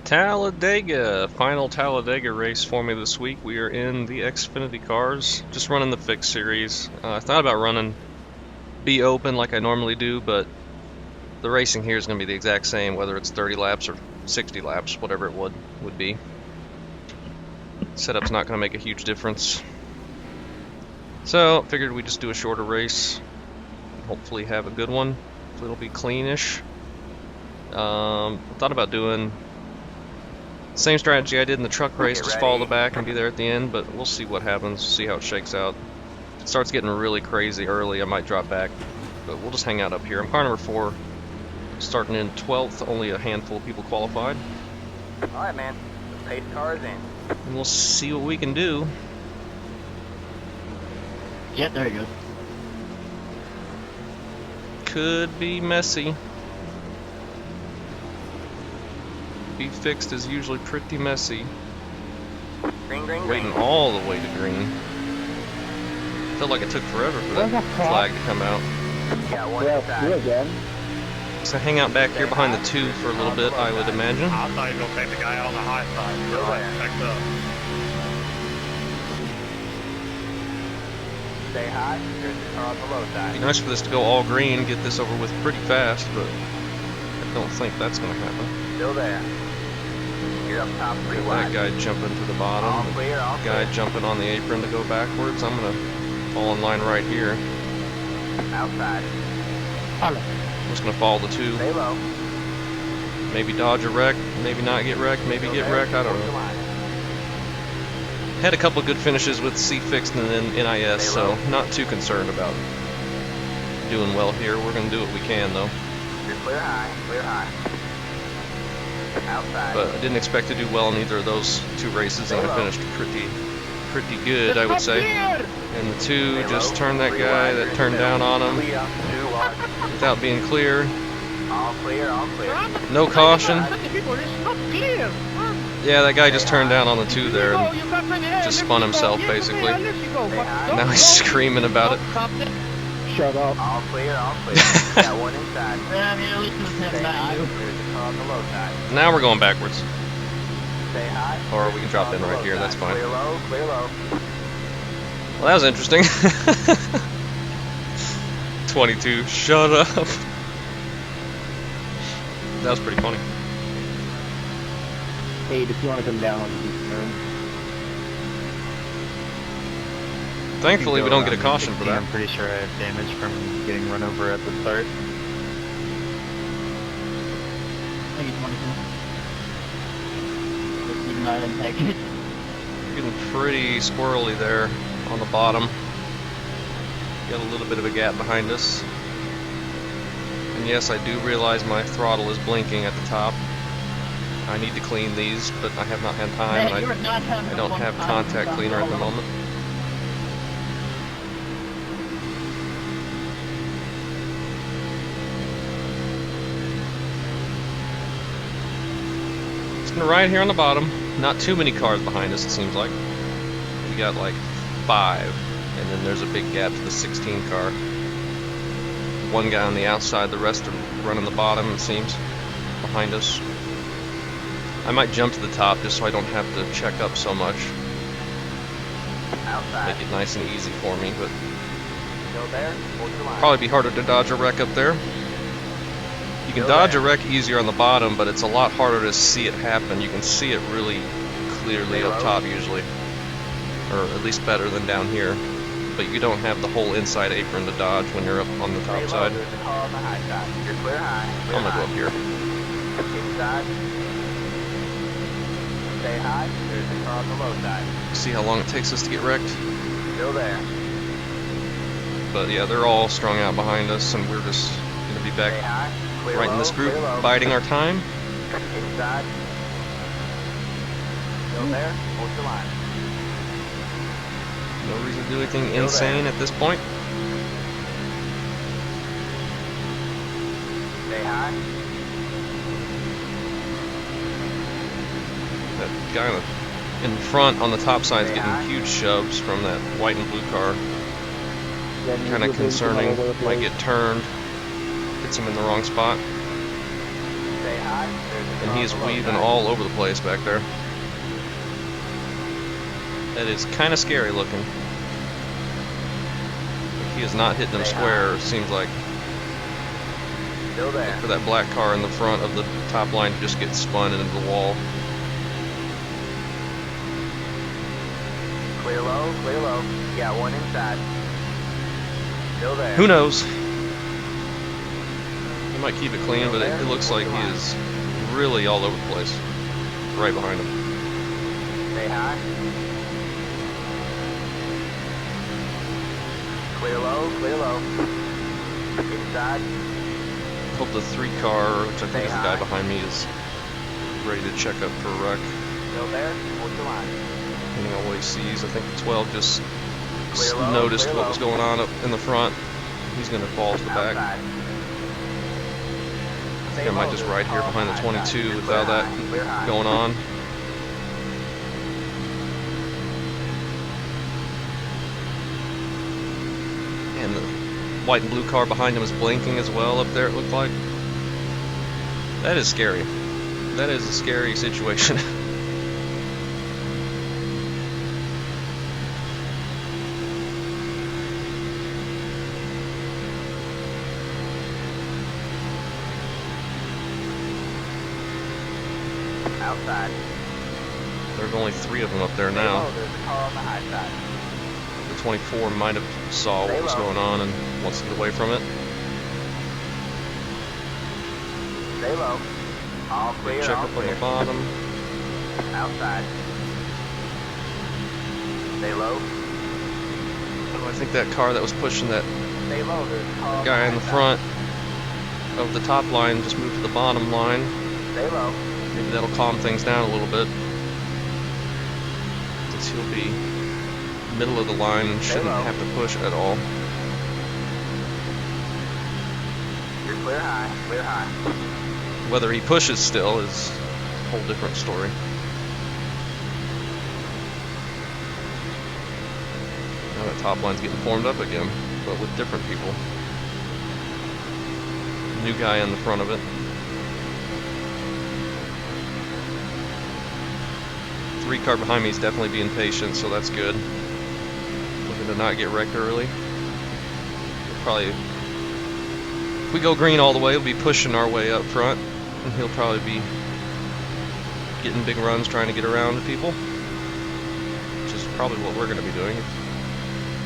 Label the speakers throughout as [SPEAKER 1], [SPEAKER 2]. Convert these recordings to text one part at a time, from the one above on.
[SPEAKER 1] Talladega, final Talladega race for me this week. We are in the Xfinity cars, just running the fixed series. I thought about running Be Open like I normally do, but the racing here is going to be the exact same, whether it's 30 laps or 60 laps, whatever it would be. Setup's not going to make a huge difference. So, figured we'd just do a shorter race, hopefully have a good one. Hopefully it'll be cleanish. Thought about doing same strategy I did in the truck race, just follow the back and be there at the end, but we'll see what happens, see how it shakes out. If it starts getting really crazy early, I might drop back, but we'll just hang out up here. I'm car number 4, starting in 12th, only a handful of people qualified.
[SPEAKER 2] Alright, man, the pace car is in.
[SPEAKER 1] And we'll see what we can do.
[SPEAKER 3] Yeah, there you go.
[SPEAKER 1] Could be messy. Be fixed is usually pretty messy.
[SPEAKER 2] Green, green,
[SPEAKER 1] Waiting
[SPEAKER 2] green.
[SPEAKER 1] all the way to green. Felt like it took forever for that flag to come out.
[SPEAKER 2] Got one inside.
[SPEAKER 3] again.
[SPEAKER 1] So hang out back here behind the 2 for a little bit, I would imagine.
[SPEAKER 4] I thought you were going to take the guy on the high side. You're right, backed up.
[SPEAKER 2] Stay high. There's the car on the low
[SPEAKER 1] It'd
[SPEAKER 2] side.
[SPEAKER 1] be nice for this to go all green, get this over with pretty fast, but I don't think that's going to happen.
[SPEAKER 2] Still there. You're up top pretty
[SPEAKER 1] That
[SPEAKER 2] wide.
[SPEAKER 1] guy jumping to the
[SPEAKER 2] All
[SPEAKER 1] bottom,
[SPEAKER 2] clear, all
[SPEAKER 1] the guy
[SPEAKER 2] clear.
[SPEAKER 1] jumping on the apron to go backwards. I'm going to fall in line right here.
[SPEAKER 2] Outside.
[SPEAKER 1] I'm just going to follow the 2.
[SPEAKER 2] Stay low.
[SPEAKER 1] Maybe dodge a wreck, maybe not get wrecked, maybe
[SPEAKER 2] Still
[SPEAKER 1] get
[SPEAKER 2] there.
[SPEAKER 1] wrecked, I don't
[SPEAKER 2] Hold the
[SPEAKER 1] know.
[SPEAKER 2] line.
[SPEAKER 1] Had a couple of good finishes with C fixed and then NIS, so not too concerned about doing well here. We're going to do what we can though.
[SPEAKER 2] You're clear high. Clear high. Outside.
[SPEAKER 1] But I didn't expect to do well in either of those 2 races, and I finished pretty good, I would say. And the 2 just turned that guy that turned down on him without being clear.
[SPEAKER 2] All clear, all clear.
[SPEAKER 1] No caution. Yeah, that guy just turned down on the 2 there and just spun himself basically. Now he's screaming about it.
[SPEAKER 3] Shut up.
[SPEAKER 2] All clear, all clear. Got one inside. Stay high. There's the car on the low side.
[SPEAKER 1] Now we're going backwards.
[SPEAKER 2] Stay high.
[SPEAKER 1] Or we can drop in right here, that's fine.
[SPEAKER 2] Clear low, clear low.
[SPEAKER 1] Well, that was interesting. 22, shut up. That was pretty funny.
[SPEAKER 3] Hey, if you want to come down on the turn.
[SPEAKER 1] Thankfully, we don't get a caution for that.
[SPEAKER 4] I'm pretty sure I have damage from getting run over at the start.
[SPEAKER 1] Getting pretty squirrely there on the bottom. Got a little bit of a gap behind us. And yes, I do realize my throttle is blinking at the top. I need to clean these, but I have not had time, and I don't have contact cleaner at the moment. Right here on the bottom, not too many cars behind us, it seems like. We got like 5, and then there's a big gap to the 16 car. One guy on the outside, the rest are running the bottom, it seems, behind us. I might jump to the top just so I don't have to check up so much.
[SPEAKER 2] Outside.
[SPEAKER 1] Make it nice and easy for me, but
[SPEAKER 2] Still there. Hold the line.
[SPEAKER 1] probably be harder to dodge a wreck up there. You can dodge a wreck easier on the bottom, but it's a lot harder to see it happen. You can see it really clearly up top usually, or at least better than down here. But you don't have the whole inside apron to dodge when you're up on the top side.
[SPEAKER 2] There's a car on the high side. You're clear high. Clear
[SPEAKER 1] I'm gonna go up here.
[SPEAKER 2] Inside. Stay high. There's the car on the low side.
[SPEAKER 1] See how long it takes us to get wrecked.
[SPEAKER 2] Still there.
[SPEAKER 1] But yeah, they're all strung out behind us, and we're just gonna be
[SPEAKER 2] Stay
[SPEAKER 1] back
[SPEAKER 2] high. Clear
[SPEAKER 1] right in
[SPEAKER 2] low,
[SPEAKER 1] this group,
[SPEAKER 2] clear low.
[SPEAKER 1] biding our time.
[SPEAKER 2] Inside. Still there. Hold the line.
[SPEAKER 1] No reason to do anything insane at this point.
[SPEAKER 2] Stay high.
[SPEAKER 1] That guy in front on the top side is getting huge shoves from that white and blue car. Kind of concerning. Might get turned. Hits him in the wrong spot.
[SPEAKER 2] Stay high. There's a
[SPEAKER 1] And he is weaving all over the place back there. That is kind of scary looking. He is not hitting them square, it seems like.
[SPEAKER 2] Still there.
[SPEAKER 1] For that black car in the front of the top line to just get spun into the wall.
[SPEAKER 2] Clear low, clear low. Got one inside. Still there.
[SPEAKER 1] Who knows? He might keep it clean, but it looks like he is really all over the place. Right behind him.
[SPEAKER 2] Stay high. Clear low, clear low. Inside.
[SPEAKER 1] Hope the 3 car, which I think is the guy behind me, is ready to check up for a wreck.
[SPEAKER 2] Still there. Hold the line.
[SPEAKER 1] Depending on what he sees, I think the 12 just
[SPEAKER 2] Clear low,
[SPEAKER 1] noticed
[SPEAKER 2] clear
[SPEAKER 1] what
[SPEAKER 2] low.
[SPEAKER 1] was going on up in the front. He's going to fall to the back.
[SPEAKER 2] Outside.
[SPEAKER 1] I think I might just ride here behind the 22 without that going on. And the white and blue car behind him is blinking as well up there, it looked like. That is scary. That is a scary situation.
[SPEAKER 2] Outside.
[SPEAKER 1] There's only 3 of them up there now.
[SPEAKER 2] There's a car on the high side.
[SPEAKER 1] The 24 might have saw what was going on and wants to get away from it.
[SPEAKER 2] Stay low. All clear,
[SPEAKER 1] Check
[SPEAKER 2] all
[SPEAKER 1] up on
[SPEAKER 2] clear.
[SPEAKER 1] the bottom.
[SPEAKER 2] Outside. Stay low.
[SPEAKER 1] Oh, I think that car that was pushing that
[SPEAKER 2] Stay low. There's a car on
[SPEAKER 1] guy
[SPEAKER 2] the
[SPEAKER 1] in the
[SPEAKER 2] high
[SPEAKER 1] front of the top line just moved to the bottom line.
[SPEAKER 2] side. Stay low.
[SPEAKER 1] Maybe that'll calm things down a little bit. Since he'll be middle of the line and shouldn't have to push at all.
[SPEAKER 2] You're clear high. Clear high.
[SPEAKER 1] Whether he pushes still is a whole different story. Now that top line's getting formed up again, but with different people. New guy in the front of it. 3 car behind me is definitely being patient, so that's good. Looking to not get wrecked early. He'll probably, if we go green all the way, we'll be pushing our way up front, and he'll probably be getting big runs trying to get around to people, which is probably what we're going to be doing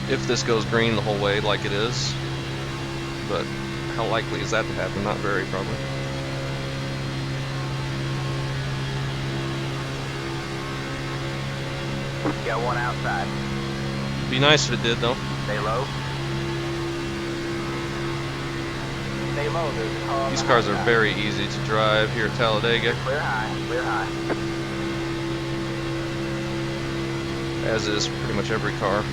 [SPEAKER 1] if this goes green the whole way like it is. But how likely is that to happen? Not very, probably.
[SPEAKER 2] Got one outside.
[SPEAKER 1] Be nice if it did, though.
[SPEAKER 2] Stay low. Stay low. There's a car on
[SPEAKER 1] These
[SPEAKER 2] the
[SPEAKER 1] cars
[SPEAKER 2] high
[SPEAKER 1] are
[SPEAKER 2] side.
[SPEAKER 1] very easy to drive here at Talladega,
[SPEAKER 2] Clear high. Clear high.
[SPEAKER 1] as is pretty much every car.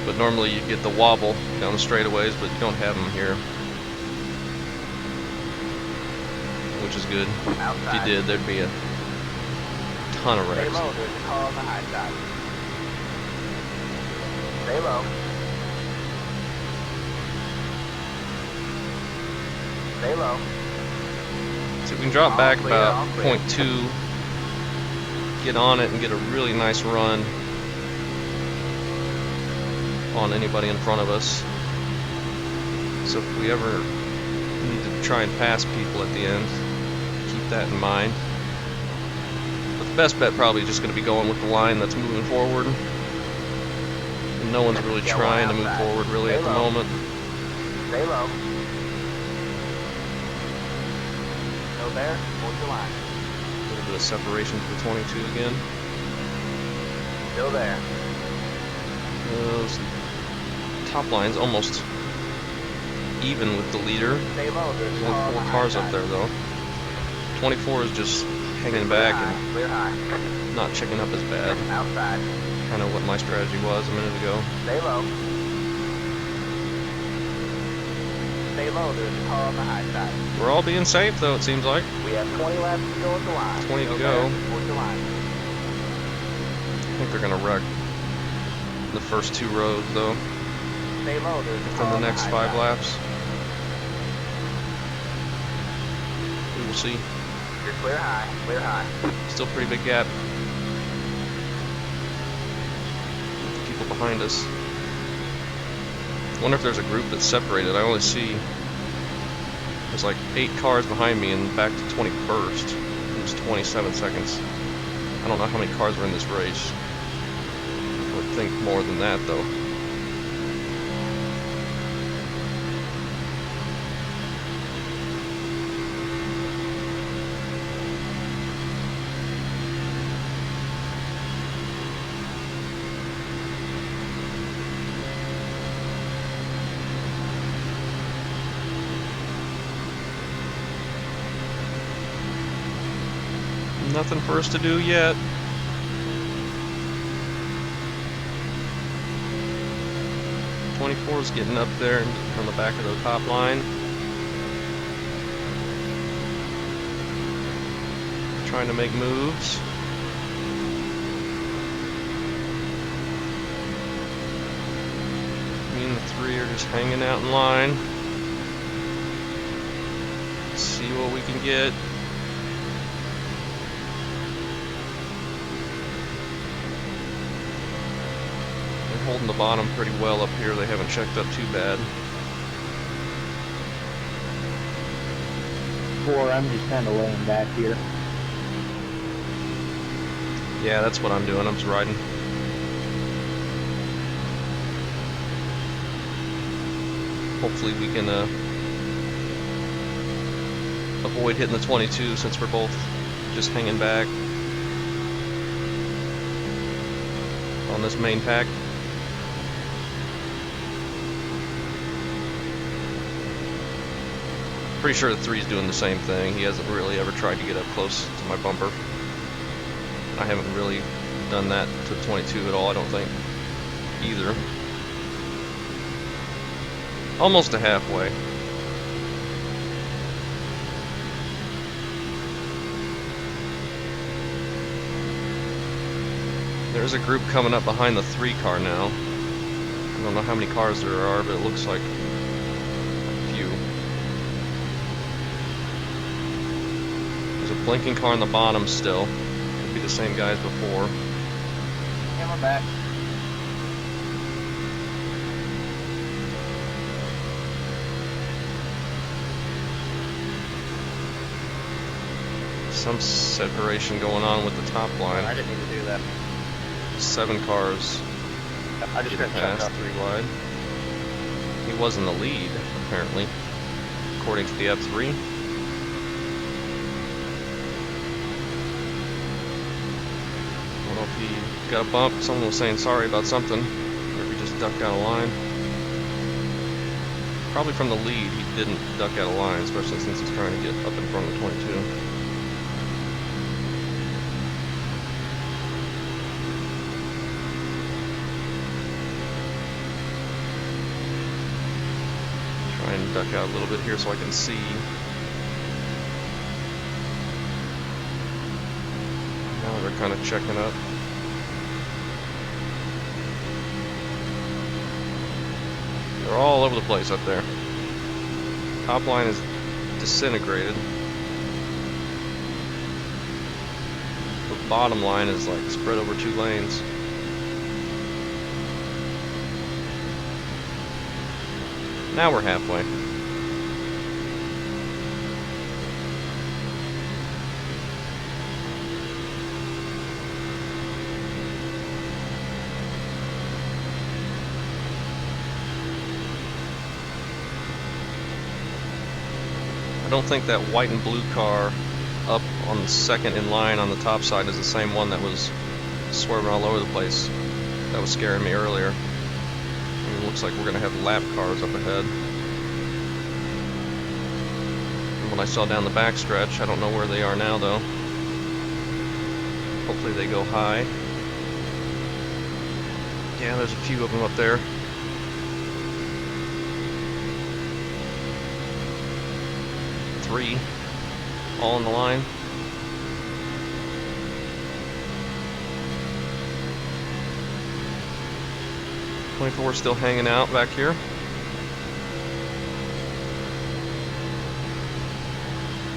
[SPEAKER 1] But normally you get the wobble down the straightaways, but you don't have them here, which is good.
[SPEAKER 2] Outside.
[SPEAKER 1] If you did, there'd be a ton of
[SPEAKER 2] Stay
[SPEAKER 1] wrecks.
[SPEAKER 2] low. There's a car on the high side. Stay low. Stay low.
[SPEAKER 1] So we can drop back
[SPEAKER 2] All
[SPEAKER 1] about
[SPEAKER 2] clear.
[SPEAKER 1] 0.2, get on it, and get a really nice run on anybody in front of us. So if we ever need to try and pass people at the end, keep that in mind. But the best bet probably is just going to be going with the line that's moving forward. And no one's really
[SPEAKER 2] Yeah,
[SPEAKER 1] trying to
[SPEAKER 2] one
[SPEAKER 1] move
[SPEAKER 2] outside.
[SPEAKER 1] forward really
[SPEAKER 2] Stay
[SPEAKER 1] at the
[SPEAKER 2] low.
[SPEAKER 1] moment.
[SPEAKER 2] Stay low. Still there. Hold your line.
[SPEAKER 1] A little bit of separation to the 22 again.
[SPEAKER 2] Still there.
[SPEAKER 1] Those top line's almost even with the leader.
[SPEAKER 2] Stay low. There's a
[SPEAKER 1] There's
[SPEAKER 2] car on
[SPEAKER 1] only
[SPEAKER 2] the
[SPEAKER 1] 4
[SPEAKER 2] high
[SPEAKER 1] cars
[SPEAKER 2] side.
[SPEAKER 1] up there though. 24 is just hanging
[SPEAKER 2] Clear
[SPEAKER 1] back
[SPEAKER 2] high.
[SPEAKER 1] and
[SPEAKER 2] Clear high.
[SPEAKER 1] not checking up as bad.
[SPEAKER 2] Outside.
[SPEAKER 1] Kind of what my strategy was a minute ago.
[SPEAKER 2] Stay low. Stay low. There's a car on the high side.
[SPEAKER 1] We're all being safe though, it seems like.
[SPEAKER 2] We have 20 laps to go at the line.
[SPEAKER 1] 20 to
[SPEAKER 2] Still
[SPEAKER 1] go.
[SPEAKER 2] there. Hold your line.
[SPEAKER 1] I think they're gonna wreck the first 2 rows though,
[SPEAKER 2] Stay low. There's a car
[SPEAKER 1] within the
[SPEAKER 2] on
[SPEAKER 1] next
[SPEAKER 2] high
[SPEAKER 1] 5
[SPEAKER 2] side.
[SPEAKER 1] laps. see.
[SPEAKER 2] You're clear high, clear high.
[SPEAKER 1] Still pretty big gap. People behind us. Wonder if there's a group that's separated. I only see there's like 8 cars behind me and back to 21st. It was 27 seconds. I don't know how many cars were in this race. I would think more than that though. Nothing for us to do yet. '24's getting up there on the back of the top line. Trying to make moves. Me and the 3 are just hanging out in line. See what we can get. Holding the bottom pretty well up here. They haven't checked up too bad.
[SPEAKER 3] 4, I'm just kind of laying back here.
[SPEAKER 1] Yeah, that's what I'm doing. I'm just riding. Hopefully we can avoid hitting the 22 since we're both just hanging back on this main pack. Pretty sure the 3's doing the same thing. He hasn't really ever tried to get up close to my bumper. I haven't really done that to the 22 at all, I don't think, either. Almost to halfway. There's a group coming up behind the 3 car now. I don't know how many cars there are, but it looks like a few. There's a blinking car on the bottom still. Could be the same guy as before.
[SPEAKER 3] Yeah, we're back.
[SPEAKER 1] Some separation going on with the top line.
[SPEAKER 2] I didn't mean to do that.
[SPEAKER 1] 7 cars
[SPEAKER 2] I just
[SPEAKER 1] getting
[SPEAKER 2] got checked
[SPEAKER 1] past
[SPEAKER 2] up.
[SPEAKER 1] 3 wide. He was in the lead, apparently, according to the F3. I don't know if he got a bump. Someone was saying sorry about something, or if he just ducked out of line. Probably from the lead, he didn't duck out of line, especially since he's trying to get up in front of the 22. Try and duck out a little bit here so I can see. Now they're kind of checking up. They're all over the place up there. Top line is disintegrated. The bottom line is like spread over 2 lanes. Now we're halfway. I don't think that white and blue car up on the second in line on the top side is the same one that was swerving all over the place. That was scaring me earlier. It looks like we're going to have lap cars up ahead. And when I saw down the back stretch, I don't know where they are now though. Hopefully they go high. Yeah, there's a few of them up there. Three, all in the line. '24 still hanging out back here.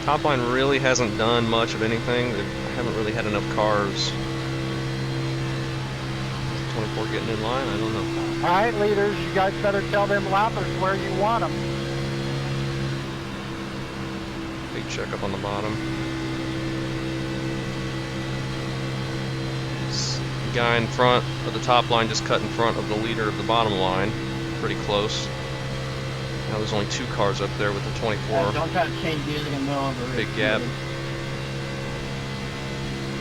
[SPEAKER 1] Top line really hasn't done much of anything. They haven't really had enough cars. Is 24 getting in line? I don't know.
[SPEAKER 5] All right, leaders, you guys better tell them lappers where you want them.
[SPEAKER 1] Big checkup on the bottom. The guy in front of the top line just cut in front of the leader of the bottom line. Pretty close. Now there's only 2 cars up there with the 24.
[SPEAKER 3] Don't try to change music in the middle of a
[SPEAKER 1] Big gap.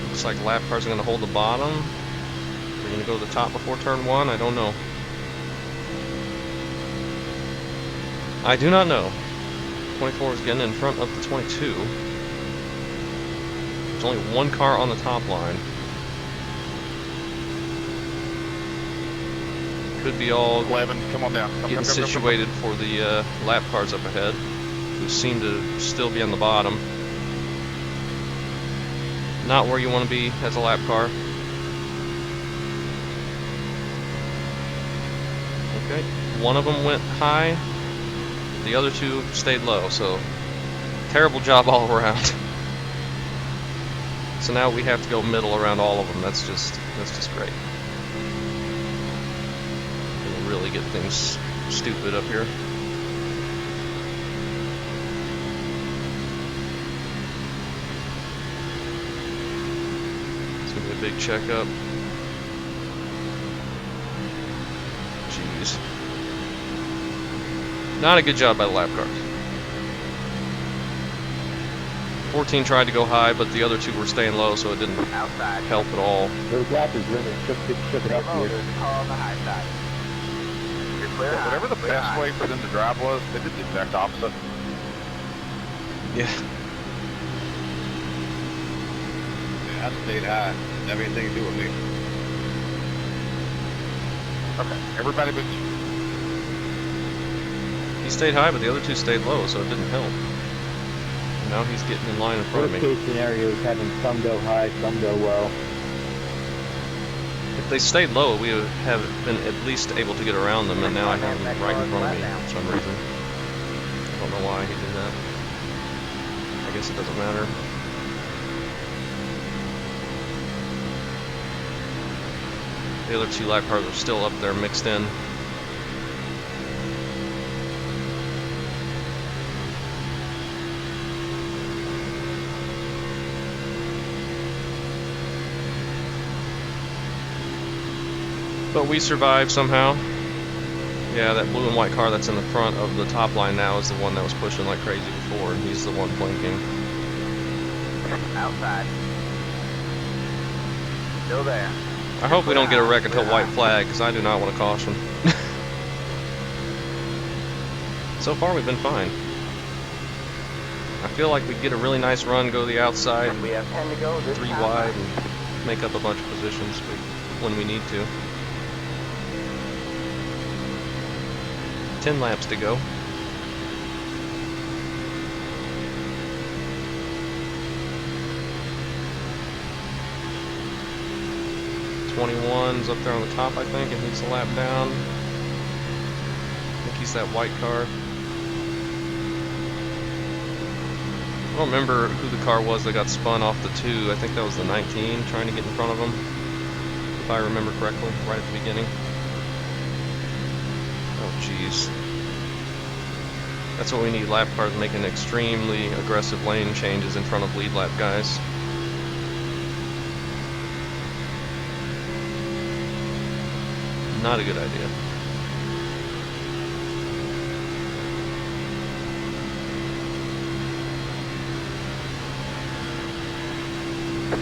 [SPEAKER 1] Looks like lap cars are going to hold the bottom. We're going to go to the top before turn 1. I don't know. I do not know. 24 is getting in front of the 22. There's only 1 car on the top line. Could be all
[SPEAKER 4] 11, come on down.
[SPEAKER 1] getting situated for the lap cars up ahead, who seem to still be on the bottom. Not where you want to be as a lap car. Okay, one of them went high, the other 2 stayed low, so terrible job all around. So now we have to go middle around all of them. That's just great. Really get things stupid up here. It's gonna be a big checkup. Jeez. Not a good job by the lap cars. 14 tried to go high, but the other 2 were staying low, so it didn't help at all.
[SPEAKER 3] Those lappers really shook it up here.
[SPEAKER 4] Whatever the best way for them to drive was, they did the exact opposite.
[SPEAKER 1] Yeah.
[SPEAKER 4] I stayed high. Didn't have anything to do with me. Okay, everybody but you.
[SPEAKER 1] He stayed high, but the other 2 stayed low, so it didn't help. Now he's getting in line in front of me.
[SPEAKER 3] Worst case scenario is having some go high, some go low.
[SPEAKER 1] If they stayed low, we would have been at least able to get around them, and now I have them right in front of me for some reason. I don't know why he did that. I guess it doesn't matter. The other 2 lap cars are still up there mixed in. But we survived somehow. Yeah, that blue and white car that's in the front of the top line now is the one that was pushing like crazy before, and he's the one blinking.
[SPEAKER 2] Outside. Still there.
[SPEAKER 1] I hope we don't get a wreck until white flag, because I do not want to caution. So far we've been fine. I feel like we'd get a really nice run, go to the outside,
[SPEAKER 2] We have 10 to go.
[SPEAKER 1] 3 wide, and make up a bunch of positions when we need to. 10 laps to go. .21's up there on the top, I think, and he's a lap down. I think he's that white car. I don't remember who the car was that got spun off the 2. I think that was the 19 trying to get in front of him, if I remember correctly, right at the beginning. Oh, jeez. That's what we need, lap cars making extremely aggressive lane changes in front of lead lap guys. Not a good idea.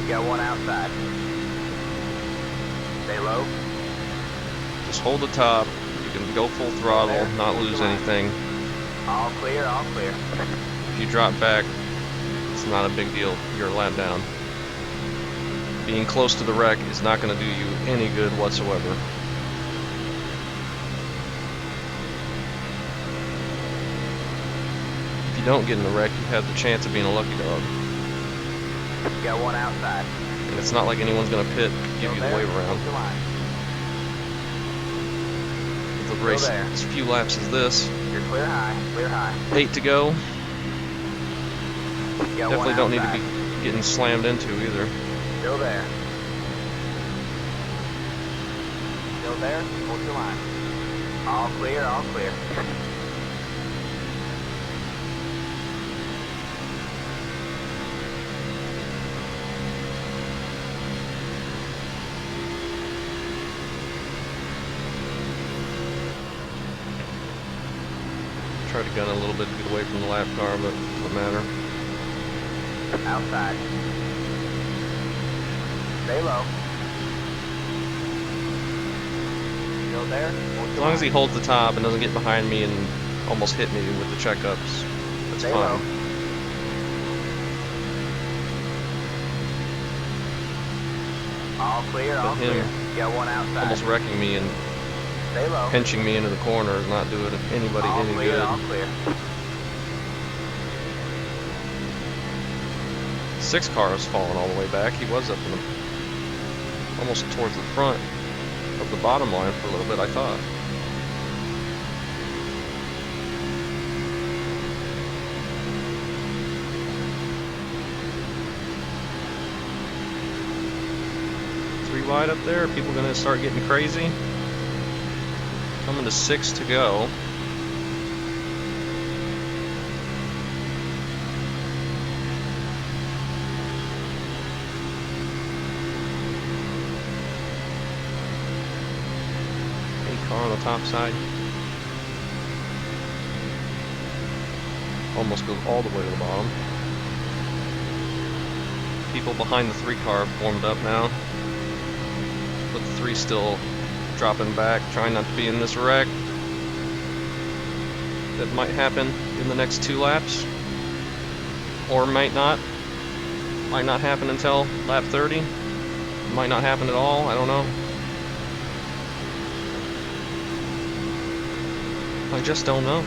[SPEAKER 2] You got one outside. Stay low.
[SPEAKER 1] Just hold the top. You can go full throttle, not lose anything.
[SPEAKER 2] All clear, all clear.
[SPEAKER 1] If you drop back, it's not a big deal. You're a lap down. Being close to the wreck is not going to do you any good whatsoever. If you don't get in the wreck, you have the chance of being a lucky dog.
[SPEAKER 2] You got one outside.
[SPEAKER 1] And it's not like anyone's going to pit to give you the wave around. The race as few laps as this.
[SPEAKER 2] You're clear high, clear high.
[SPEAKER 1] 8 to go.
[SPEAKER 2] Got
[SPEAKER 1] Definitely
[SPEAKER 2] one
[SPEAKER 1] don't need to
[SPEAKER 2] outside.
[SPEAKER 1] be getting slammed into either.
[SPEAKER 2] Still there. Still there. Hold your line. All clear, all clear.
[SPEAKER 1] Try to gun a little bit to get away from the lap car, but it doesn't matter.
[SPEAKER 2] Outside. Stay low. Still there. Hold
[SPEAKER 1] As
[SPEAKER 2] your
[SPEAKER 1] long as he
[SPEAKER 2] line.
[SPEAKER 1] holds the top and doesn't get behind me and almost hit me with the checkups, that's
[SPEAKER 2] Stay
[SPEAKER 1] fine.
[SPEAKER 2] low. All clear, all
[SPEAKER 1] But him
[SPEAKER 2] clear. Got one outside.
[SPEAKER 1] almost wrecking me and
[SPEAKER 2] Stay low.
[SPEAKER 1] pinching me into the corner is not doing anybody
[SPEAKER 2] All
[SPEAKER 1] any
[SPEAKER 2] clear,
[SPEAKER 1] good.
[SPEAKER 2] all clear.
[SPEAKER 1] 6 car is falling all the way back. He was up in the, almost towards the front of the bottom line for a little bit, I thought. Three wide up there. Are people going to start getting crazy? Coming to 6 to go. Car on the top side. Almost goes all the way to the bottom. People behind the 3 car formed up now. But the 3 still dropping back, trying not to be in this wreck. That might happen in the next 2 laps. Or might not. Might not happen until lap 30. Might not happen at all, I don't know. I just don't know.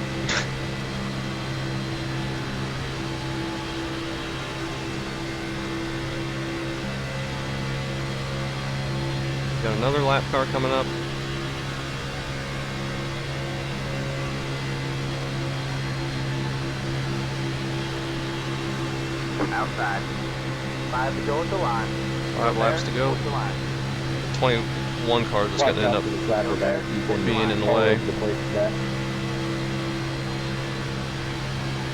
[SPEAKER 1] Got another lap car coming up.
[SPEAKER 2] Outside. 5 to go at the line.
[SPEAKER 1] 5 laps to go.
[SPEAKER 2] Hold the line.
[SPEAKER 1] 21 car just going to end up being in the way.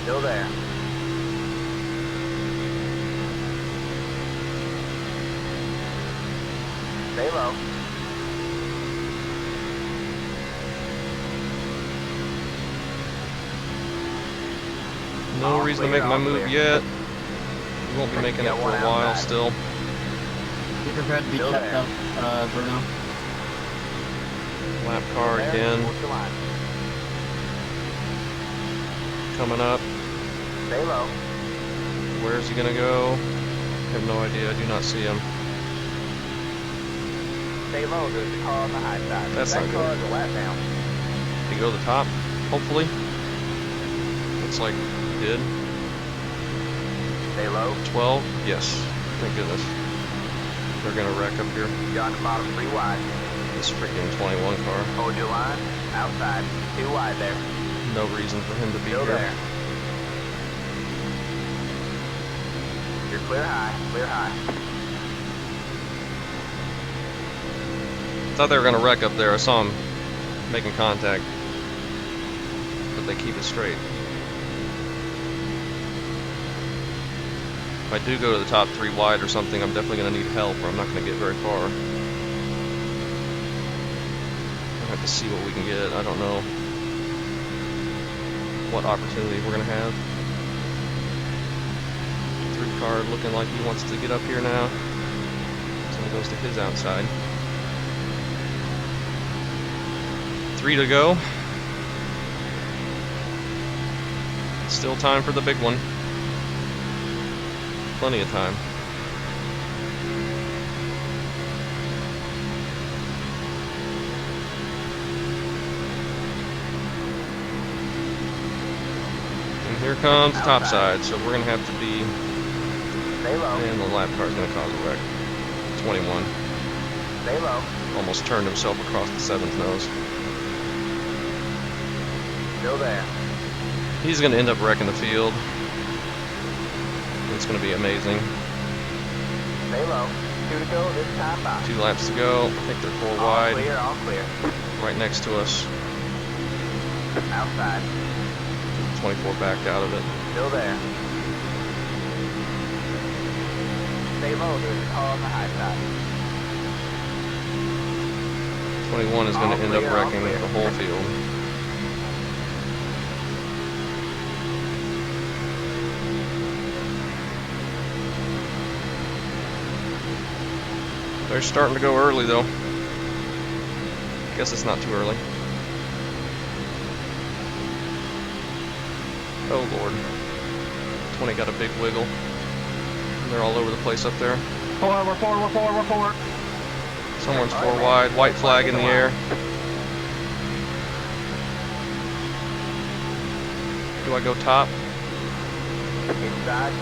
[SPEAKER 2] Still there. Stay low.
[SPEAKER 1] No reason to make my move yet. We won't be making it for a while still.
[SPEAKER 3] Be prepared to be
[SPEAKER 2] Still
[SPEAKER 3] checked
[SPEAKER 2] there.
[SPEAKER 3] up, Bruno.
[SPEAKER 1] Lap car
[SPEAKER 2] There.
[SPEAKER 1] again.
[SPEAKER 2] Hold the line.
[SPEAKER 1] Coming up.
[SPEAKER 2] Stay low.
[SPEAKER 1] Where's he gonna go? I have no idea. I do not see him.
[SPEAKER 2] Stay low. There's a car on the high side.
[SPEAKER 1] That's
[SPEAKER 2] that
[SPEAKER 1] not
[SPEAKER 2] car
[SPEAKER 1] good.
[SPEAKER 2] is a lap down.
[SPEAKER 1] Did he go to the top? Hopefully. Looks like he did.
[SPEAKER 2] Stay low.
[SPEAKER 1] 12? Yes. Thank goodness. They're gonna wreck up here.
[SPEAKER 2] You're on the bottom 3 wide.
[SPEAKER 1] This freaking 21 car.
[SPEAKER 2] Hold your line. Outside. 2 wide there.
[SPEAKER 1] No reason for him to be
[SPEAKER 2] Still
[SPEAKER 1] here.
[SPEAKER 2] there. You're clear high. Clear high.
[SPEAKER 1] Thought they were gonna wreck up there. I saw him making contact. But they keep it straight. If I do go to the top 3 wide or something, I'm definitely going to need help or I'm not going to get very far. I'll have to see what we can get. I don't know what opportunity we're going to have. 3 car looking like he wants to get up here now. So he goes to his outside. 3 to go. Still time for the big one. Plenty of time. And here comes the top side, so we're going to have to be...
[SPEAKER 2] Stay low.
[SPEAKER 1] And the lap car is going to cause a wreck. 21.
[SPEAKER 2] Stay low.
[SPEAKER 1] Almost turned himself across the 7th nose.
[SPEAKER 2] Still there.
[SPEAKER 1] He's going to end up wrecking the field. It's going to be amazing.
[SPEAKER 2] Stay low. 2 to go this time by.
[SPEAKER 1] 2 laps to go. I think they're 4 wide.
[SPEAKER 2] All clear.
[SPEAKER 1] Right next to us.
[SPEAKER 2] Outside.
[SPEAKER 1] 24 backed out of it.
[SPEAKER 2] Still there. Stay low. There's a car on the high side.
[SPEAKER 1] 21 is going to end up wrecking the whole field. They're starting to go early though. Guess it's not too early. Oh Lord. 20 got a big wiggle. They're all over the place up there.
[SPEAKER 5] We're forward.
[SPEAKER 1] Someone's 4 wide. White flag in the air. Do I go top?
[SPEAKER 2] Inside.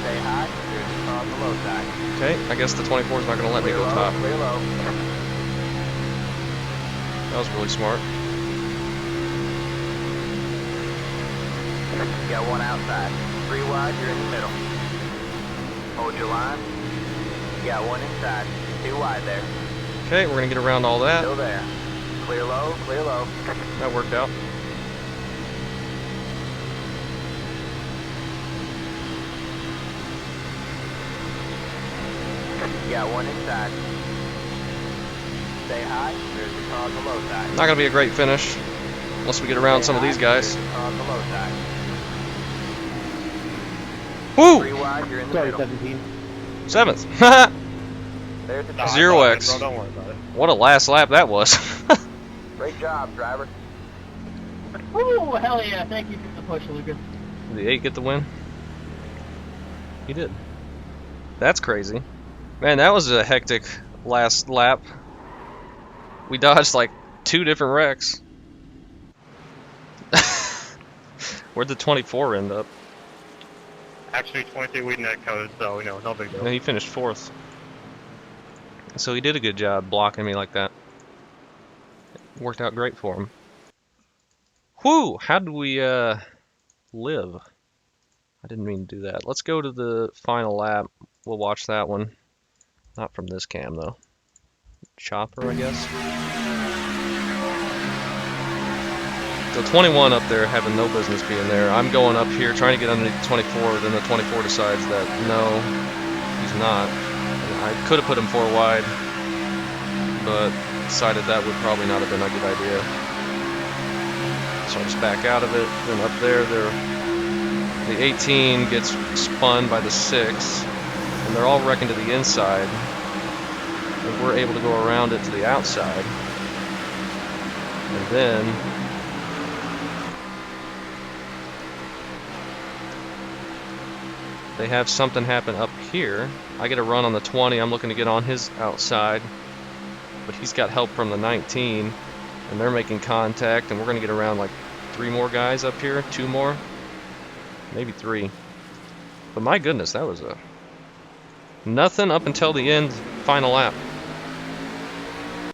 [SPEAKER 2] Stay high. There's a car on the low side.
[SPEAKER 1] Okay, I guess the 24 is not going to let me
[SPEAKER 2] Clear
[SPEAKER 1] go
[SPEAKER 2] low,
[SPEAKER 1] top.
[SPEAKER 2] clear low.
[SPEAKER 1] That was really smart.
[SPEAKER 2] You got 1 outside. 3 wide, you're in the middle. Hold your line. You got 1 inside. 2 wide there.
[SPEAKER 1] Okay, we're going to get around all that.
[SPEAKER 2] Still there. Clear low, clear low.
[SPEAKER 1] That worked out.
[SPEAKER 2] You got 1 inside. Stay high. There's a car on the low side.
[SPEAKER 1] Not going to be a great finish unless we get around some of these guys.
[SPEAKER 2] There's a car on the low side.
[SPEAKER 1] Woo!
[SPEAKER 2] 3 wide, you're in the
[SPEAKER 3] Sorry,
[SPEAKER 2] middle.
[SPEAKER 3] 17.
[SPEAKER 1] 7th.
[SPEAKER 2] There's the
[SPEAKER 4] No, I
[SPEAKER 1] Zero
[SPEAKER 4] got it,
[SPEAKER 1] X.
[SPEAKER 4] bro, don't worry about it.
[SPEAKER 1] What a last lap that was.
[SPEAKER 2] Great job, driver.
[SPEAKER 3] Woo, hell yeah. Thank you for the push, Lucas.
[SPEAKER 1] Did the 8 get the win? He did. That's crazy. Man, that was a hectic last lap. We dodged like 2 different wrecks. Where'd the 24 end up?
[SPEAKER 4] Actually, 22 we net code, so, you know, no big deal.
[SPEAKER 1] And he finished 4th. So he did a good job blocking me like that. Worked out great for him. Whew! How did we live? I didn't mean to do that. Let's go to the final lap. We'll watch that one. Not from this cam though. Chopper, I guess. So 21 up there having no business being there. I'm going up here trying to get underneath the 24, then the 24 decides that no, he's not. I could have put him 4 wide, but decided that would probably not have been a good idea. So I just back out of it. Then up there, the 18 gets spun by the 6, and they're all wrecking to the inside. And we're able to go around it to the outside. And then they have something happen up here. I get a run on the 20. I'm looking to get on his outside, but he's got help from the 19, and they're making contact, and we're going to get around like 3 more guys up here, 2 more, maybe 3. But my goodness, that was a nothing up until the end, final lap.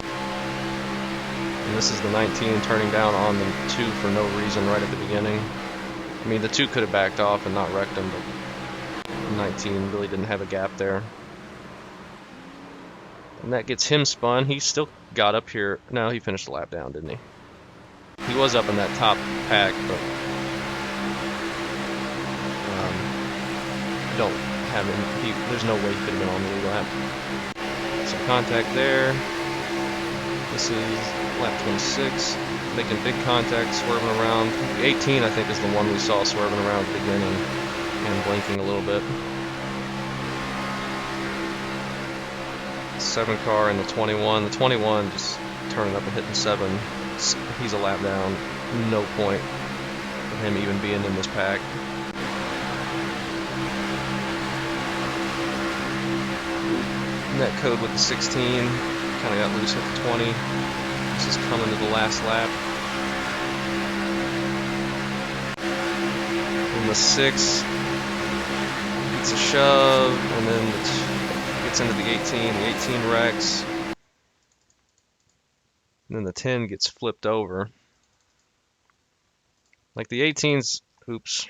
[SPEAKER 1] And this is the 19 turning down on the 2 for no reason right at the beginning. I mean, the 2 could have backed off and not wrecked him, but 19 really didn't have a gap there. And that gets him spun. He still got up here. No, he finished the lap down, didn't he? He was up in that top pack, but I don't have him. There's no way he could have been on the lead lap. So contact there. This is lap 26. Making big contact, swerving around. The 18, I think, is the one we saw swerving around at the beginning and blinking a little bit. 7 car and the 21. The 21 just turning up and hitting 7. He's a lap down. No point for him even being in this pack. Net code with the 16. Kind of got loose with the 20. This is coming to the last lap. And the 6 gets a shove, and then gets into the 18. The 18 wrecks. And then the 10 gets flipped over. Like the 18's, oops.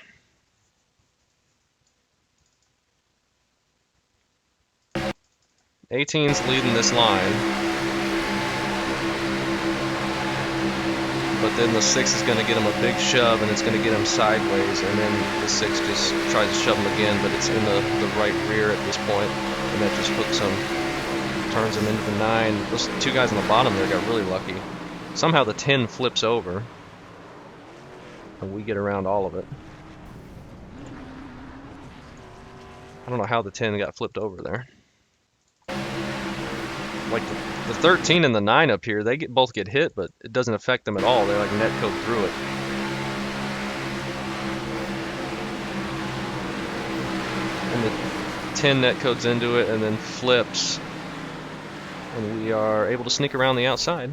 [SPEAKER 1] 18's leading this line, but then the 6 is going to get him a big shove, and it's going to get him sideways, and then the 6 just tries to shove him again, but it's in the right rear at this point, and that just hooks him, turns him into the 9. Those 2 guys on the bottom there got really lucky. Somehow the 10 flips over, and we get around all of it. I don't know how the 10 got flipped over there. Like the 13 and the 9 up here, they both get hit, but it doesn't affect them at all. They like netcode through it. And the 10 netcodes into it and then flips, and we are able to sneak around the outside.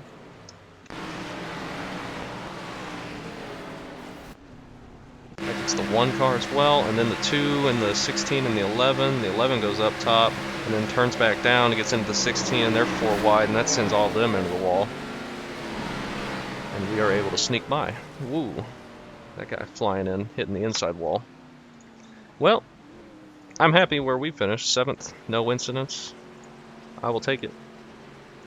[SPEAKER 1] It's the 1 car as well, and then the 2 and the 16 and the 11. The 11 goes up top and then turns back down and gets into the 16, and they're 4 wide, and that sends all of them into the wall. And we are able to sneak by. Woo! That guy flying in, hitting the inside wall. Well, I'm happy where we finished. 7th, no incidents. I will take it.